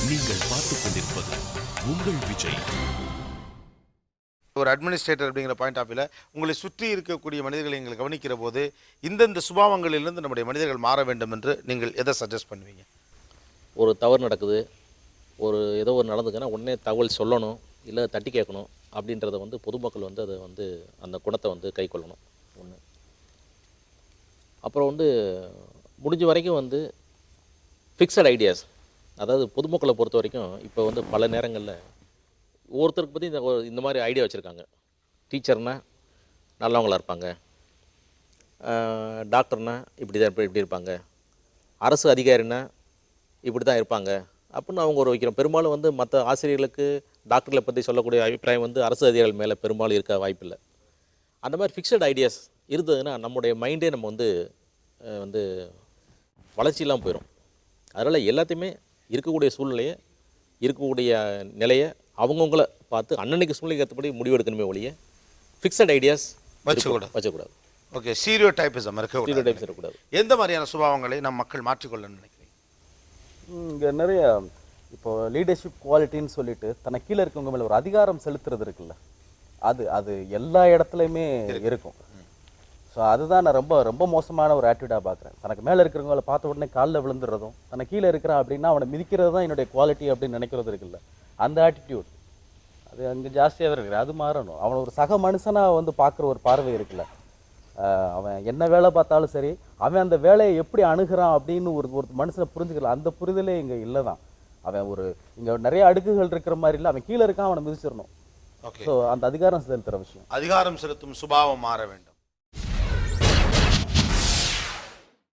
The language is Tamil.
நீங்கள் பார்த்துக் கொண்டிருப்பது உங்கள் விஜய். ஒரு அட்மினிஸ்ட்ரேட்டர் அப்படிங்கிற பாயிண்ட் ஆஃப் வியூவில் உங்களை சுற்றி இருக்கக்கூடிய மனிதர்களை நீங்கள் கவனிக்கிற போது இந்தந்த சுபாவங்களிலிருந்து நம்முடைய மனிதர்கள் மாற வேண்டும் என்று நீங்கள் எதை சஜஸ்ட் பண்ணுவீங்க? ஒரு தவறு நடக்குது, ஏதோ ஒரு நடந்துக்குன்னா உடனே தகவல் சொல்லணும், இல்லை தட்டி கேட்கணும் அப்படின்றத பொதுமக்கள் அதை அந்த குணத்தை கை கொள்ளணும் ஒன்று. அப்புறம் முடிஞ்ச வரைக்கும் ஃபிக்ஸட் ஐடியாஸ், அதாவது பொதுமக்களை பொறுத்த வரைக்கும் இப்போ பல நேரங்களில் ஒவ்வொருத்தருக்கு பற்றி இந்த மாதிரி ஐடியா வச்சுருக்காங்க. டீச்சர்னால் நல்லவங்களாக இருப்பாங்க, டாக்டர்னால் இப்படி இருப்பாங்க, அரசு அதிகாரினா இப்படி தான் இருப்பாங்க அப்படின்னு அவங்க வைக்கிறோம். பெரும்பாலும் மற்ற ஆசிரியர்களுக்கு டாக்டர்களை பற்றி சொல்லக்கூடிய அபிப்பிராயம் அரசு அதிகாரிகள் மேலே பெரும்பாலும் இருக்க வாய்ப்பில்லை. அந்த மாதிரி ஃபிக்ஸட் ஐடியாஸ் இருந்ததுன்னா நம்முடைய மைண்டே நம்ம வளர்ச்சியெல்லாம் போயிடும். அதனால் எல்லாத்தையுமே இருக்கக்கூடிய சூழ்நிலையை, இருக்கக்கூடிய நிலையை அவங்கவுங்கள பார்த்து அன்னன்னைக்கு சூழ்நிலைக்கு ஏற்றபடி முடிவெடுக்கணுமே ஒழிய ஃபிக்ஸட் ஐடியாஸ் வச்சக்கூடாது. ஓகே, ஸ்டீரியோ டைப்பிசம் இருக்கக்கூடாது. எந்த மாதிரியான சுபாவங்களை நம் மக்கள் மாற்றிக்கொள்ளணும்னு நினைக்கிறீங்க? இங்கே நிறைய இப்போ லீடர்ஷிப் குவாலிட்டின்னு சொல்லிட்டு தன்னை கீழே இருக்கவங்க மேலே ஒரு அதிகாரம் செலுத்துறது இருக்குல்ல, அது எல்லா இடத்துலையுமே இருக்கும். ஸோ அதுதான் நான் ரொம்ப ரொம்ப மோசமான ஒரு ஆட்டிடியூடாக பார்க்குறேன். தனக்கு மேலே இருக்கிறவங்கள பார்த்த உடனே காலில் விழுந்துடுறதும், தன்னை கீழே இருக்கிறான் அப்படின்னா அவனை மிதிக்கிறது தான் என்னுடைய குவாலிட்டி அப்படின்னு நினைக்கிறது இருக்குல்ல, அந்த ஆட்டிடியூட் அது அங்கே ஜாஸ்தியாகவே இருக்குது. அது மாறணும். அவனை ஒரு சக மனுஷனாக பார்க்குற ஒரு பார்வை இருக்குல்ல, அவன் என்ன வேலை பார்த்தாலும் சரி, அவன் அந்த வேலையை எப்படி அணுகிறான் அப்படின்னு ஒரு மனுஷனை புரிஞ்சுக்கலாம். அந்த புரிதலே இங்கே இல்லை தான். அவன் இங்கே நிறைய அடுக்குகள் இருக்கிற மாதிரி இல்லை, அவன் கீழே இருக்கான், அவனை மிதிச்சிடணும். ஸோ அந்த அதிகாரம் செலுத்துகிற விஷயம், அதிகாரம் செலுத்தும் சுபாவம் மாற வேண்டும்.